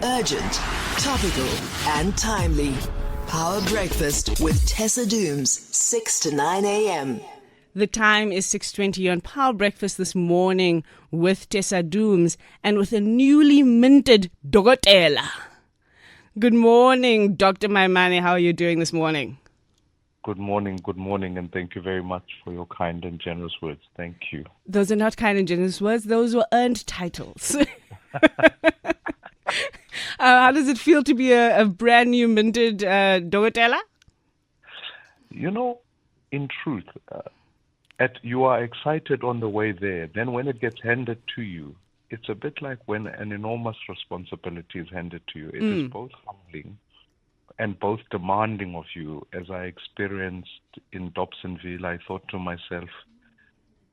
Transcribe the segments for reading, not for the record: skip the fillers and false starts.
Urgent, topical, and timely. Power Breakfast with Tessa Dooms, 6 to 9 a.m. The time is 6:20 on Power Breakfast this morning with Tessa Dooms and with a newly minted Dokotela. Good morning, Dr. Maimane. How are you doing this morning? Good morning, and thank you very much for your kind and generous words. Thank you. Those are not kind and generous words. Those were earned titles. How does it feel to be a brand new minted Dokotela? You know, in truth, you are excited on the way there. Then when it gets handed to you, it's a bit like when an enormous responsibility is handed to you. It is both humbling and both demanding of you. As I experienced in Dobsonville, I thought to myself,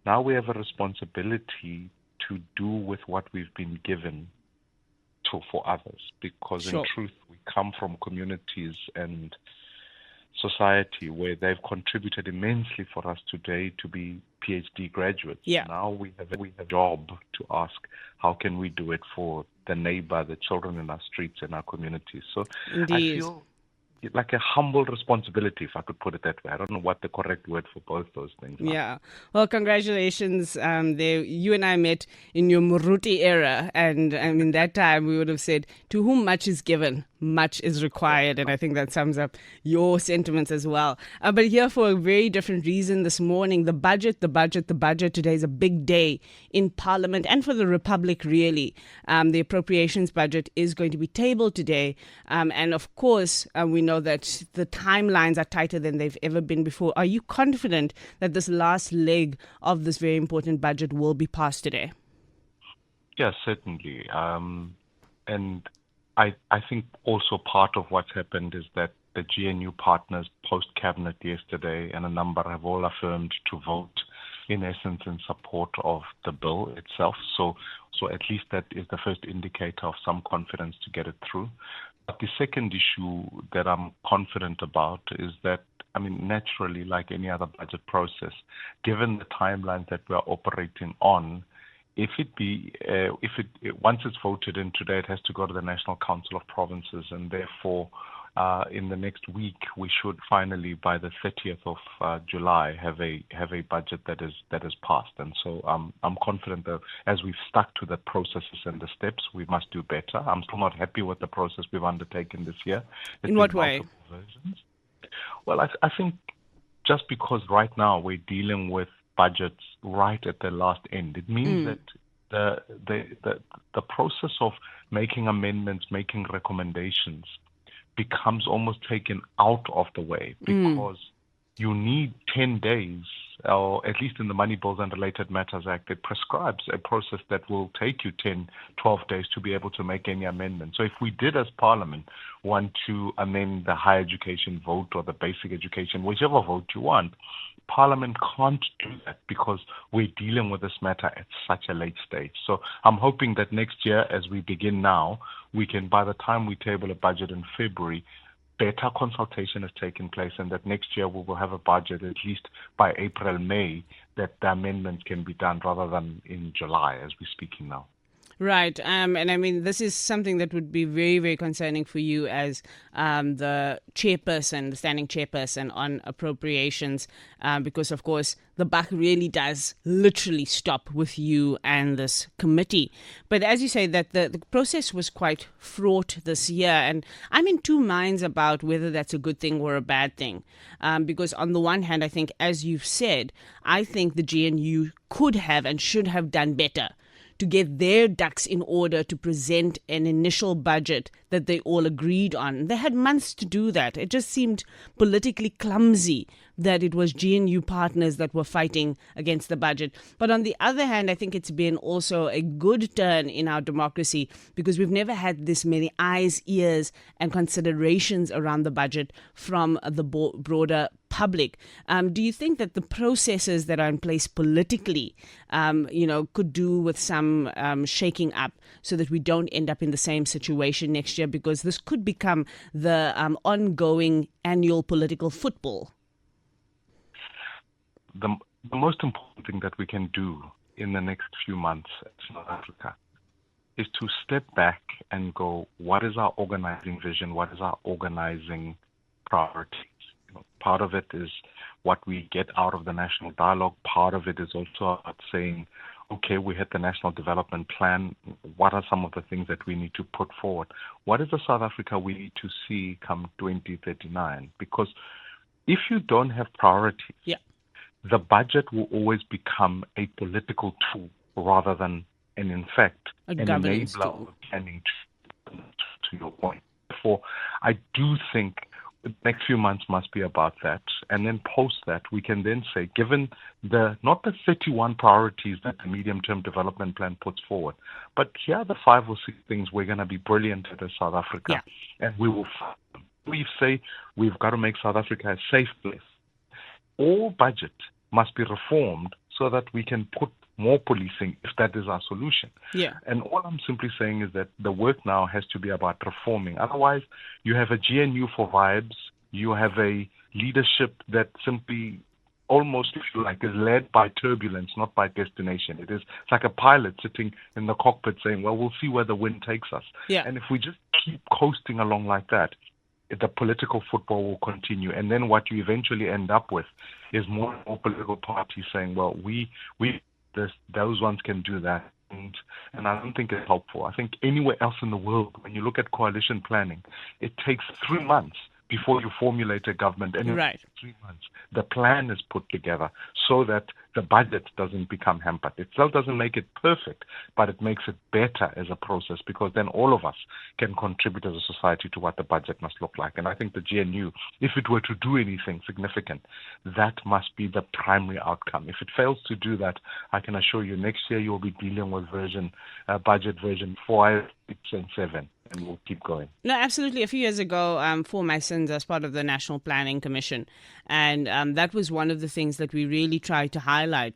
now we have a responsibility to do with what we've been given for others, because in truth, we come from communities and society where they've contributed immensely for us today to be PhD graduates. Yeah. Now we have a job to ask, how can we do it for the neighbor, the children in our streets, and our communities? So Indeed. I feel like a humble responsibility, if I could put it that way. I don't know what the correct word for both those things are. Yeah. Well, congratulations. You and I met in your Muruti era, and in that time we would have said, to whom much is given, much is required. And I think that sums up your sentiments as well. But here for a very different reason this morning, the budget. Today is a big day in Parliament and for the Republic, really. The appropriations budget is going to be tabled today. And of course, we know that the timelines are tighter than they've ever been before. Are you confident that this last leg of this very important budget will be passed today? Yes, certainly. And I think also part of what's happened is that the GNU partners post-cabinet yesterday and a number have all affirmed to vote in essence in support of the bill itself. So at least that is the first indicator of some confidence to get it through. But the second issue that I'm confident about is that, I mean, naturally, like any other budget process, given the timelines that we're operating on, once it's voted in today, it has to go to the National Council of Provinces, and therefore, in the next week, we should finally, by the 30th of July, have a budget that is passed. And so, I'm confident that as we've stuck to the processes and the steps, we must do better. I'm still not happy with the process we've undertaken this year. In what way? Well, I think just because right now we're dealing with budgets right at the last end, it means that the process of making amendments, making recommendations becomes almost taken out of the way, because you need 10 days, or at least in the Money Bills and Related Matters Act, it prescribes a process that will take you 10, 12 days to be able to make any amendment. So if we did as Parliament want to amend the higher education vote or the basic education, whichever vote you want, Parliament can't do that because we're dealing with this matter at such a late stage. So I'm hoping that next year, as we begin now, we can, by the time we table a budget in February, better consultation has taken place, and that next year we will have a budget at least by April, May, that the amendments can be done rather than in July as we're speaking now. Right. And I mean, this is something that would be very, very concerning for you as the chairperson, the standing chairperson on appropriations, because, of course, the buck really does literally stop with you and this committee. But as you say, that the process was quite fraught this year, and I'm in two minds about whether that's a good thing or a bad thing. Because on the one hand, I think, as you've said, I think the GNU could have and should have done better to get their ducks in order to present an initial budget that they all agreed on. They had months to do that. It just seemed politically clumsy that it was GNU partners that were fighting against the budget. But on the other hand, I think it's been also a good turn in our democracy because we've never had this many eyes, ears, and considerations around the budget from the broader public. Do you think that the processes that are in place politically, could do with some shaking up so that we don't end up in the same situation next year? Because this could become the ongoing annual political football. The most important thing that we can do in the next few months in South Africa is to step back and go, what is our organizing vision? What is our organizing priorities? Part of it is what we get out of the national dialogue. Part of it is also about saying, okay, we hit the national development plan. What are some of the things that we need to put forward? What is the South Africa we need to see come 2039? Because if you don't have priorities, the budget will always become a political tool rather than, and in fact, an enabler of planning, to your point. Therefore, I do think the next few months must be about that. And then post that, we can then say, given not the 31 priorities that the medium-term development plan puts forward, but here are the 5 or 6 things we're going to be brilliant at as South Africa. And we will find them. We say we've got to make South Africa a safe place. All budget must be reformed so that we can put more policing if that is our solution. And all I'm simply saying is that the work now has to be about reforming. Otherwise, you have a GNU for vibes. You have a leadership that simply almost, if you like, is led by turbulence, not by destination. It's like a pilot sitting in the cockpit saying, well, we'll see where the wind takes us. And if we just keep coasting along like that, the political football will continue. And then what you eventually end up with is more and more political parties saying, well, those ones can do that. And I don't think it's helpful. I think anywhere else in the world, when you look at coalition planning, it takes 3 months before you formulate a government. And in 3 months, the plan is put together so that the budget doesn't become hampered. It still doesn't make it perfect, but it makes it better as a process, because then all of us can contribute as a society to what the budget must look like. And I think the GNU, if it were to do anything significant, that must be the primary outcome. If it fails to do that, I can assure you next year you'll be dealing with budget version 4, 6, and 7. And we'll keep going. No, absolutely. A few years ago, for my sins, as part of the National Planning Commission, and that was one of the things that we really tried to highlight,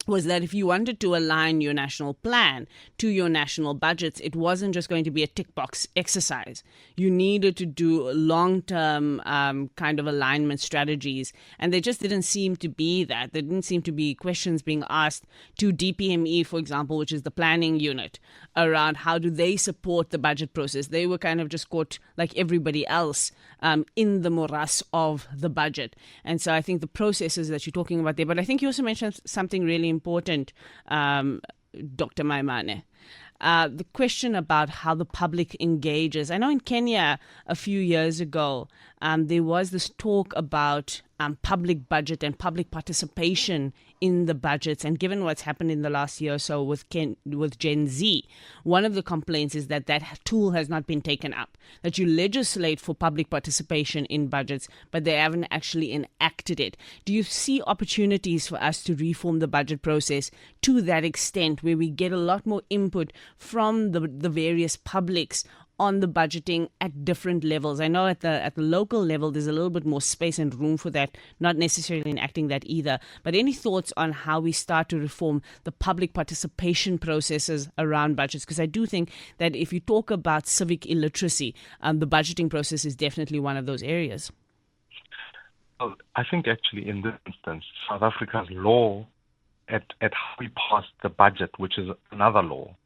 was that if you wanted to align your national plan to your national budgets, it wasn't just going to be a tick box exercise. You needed to do long-term kind of alignment strategies, and there just didn't seem to be that. There didn't seem to be questions being asked to DPME, for example, which is the planning unit, around how do they support the budget process. They were kind of just caught like everybody else in the morass of the budget. And so I think the processes that you're talking about there, but I think you also mentioned something really important, Dr. Maimane. The question about how the public engages. I know in Kenya a few years ago, there was this talk about public budget and public participation in the budgets. And given what's happened in the last year or so with Gen Z, one of the complaints is that tool has not been taken up, that you legislate for public participation in budgets, but they haven't actually enacted it. Do you see opportunities for us to reform the budget process to that extent, where we get a lot more input from the various publics on the budgeting at different levels? I know at the local level there's a little bit more space and room for that, not necessarily enacting that either. But any thoughts on how we start to reform the public participation processes around budgets? Because I do think that if you talk about civic illiteracy, the budgeting process is definitely one of those areas. Well, I think actually in this instance, South Africa's law at how we pass the budget, which is another law,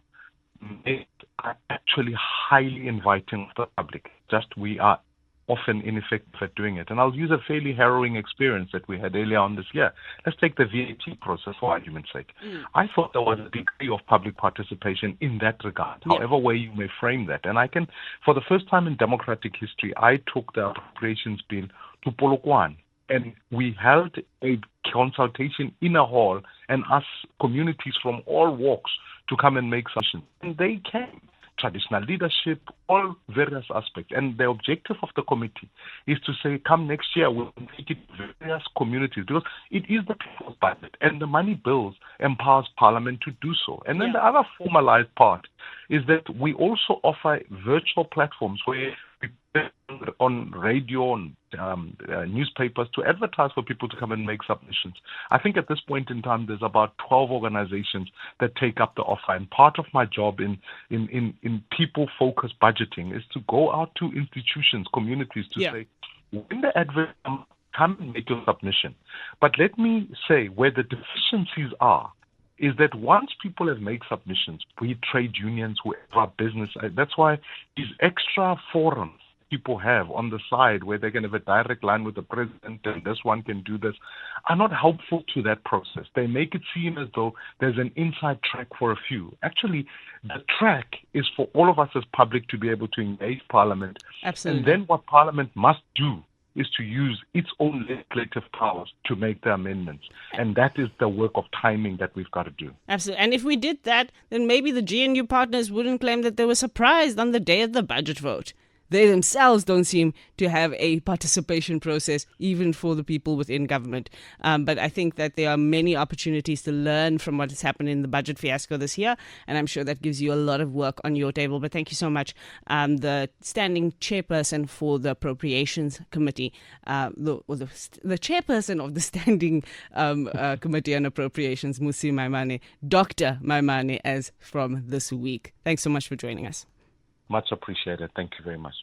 are actually highly inviting to the public. Just we are often ineffective at doing it. And I'll use a fairly harrowing experience that we had earlier on this year. Let's take the VAT process for argument's sake. I thought there was a degree of public participation in that regard, however way you may frame that. And I can, for the first time in democratic history, I took the Appropriations Bill to Polokwane. And we held a consultation in a hall and asked communities from all walks to come and make submissions. And they came. Traditional leadership, all various aspects. And the objective of the committee is to say, come next year, we'll take it to various communities, because it is the people's budget. And the money bills empowers Parliament to do so. And then the other formalized part is that we also offer virtual platforms where we on radio and newspapers to advertise for people to come and make submissions. I think at this point in time, there's about 12 organizations that take up the offer. And part of my job in people-focused budgeting is to go out to institutions, communities, to say, when the advert come and make your submission. But let me say where the deficiencies are is that once people have made submissions, we trade unions, whoever business, that's why these extra forums people have on the side where they can have a direct line with the president and this one can do this are not helpful to that process. They make it seem as though there's an inside track for a few. Actually, the track is for all of us as public to be able to engage Parliament. Absolutely. And then what Parliament must do is to use its own legislative powers to make the amendments. And that is the work of timing that we've got to do. Absolutely. And if we did that, then maybe the GNU partners wouldn't claim that they were surprised on the day of the budget vote. They themselves don't seem to have a participation process, even for the people within government. But I think that there are many opportunities to learn from what has happened in the budget fiasco this year. And I'm sure that gives you a lot of work on your table. But thank you so much. The standing chairperson for the Appropriations Committee, the chairperson of the standing Committee on Appropriations, Mmusi Maimane, Dr. Maimane, as from this week. Thanks so much for joining us. Much appreciated. Thank you very much.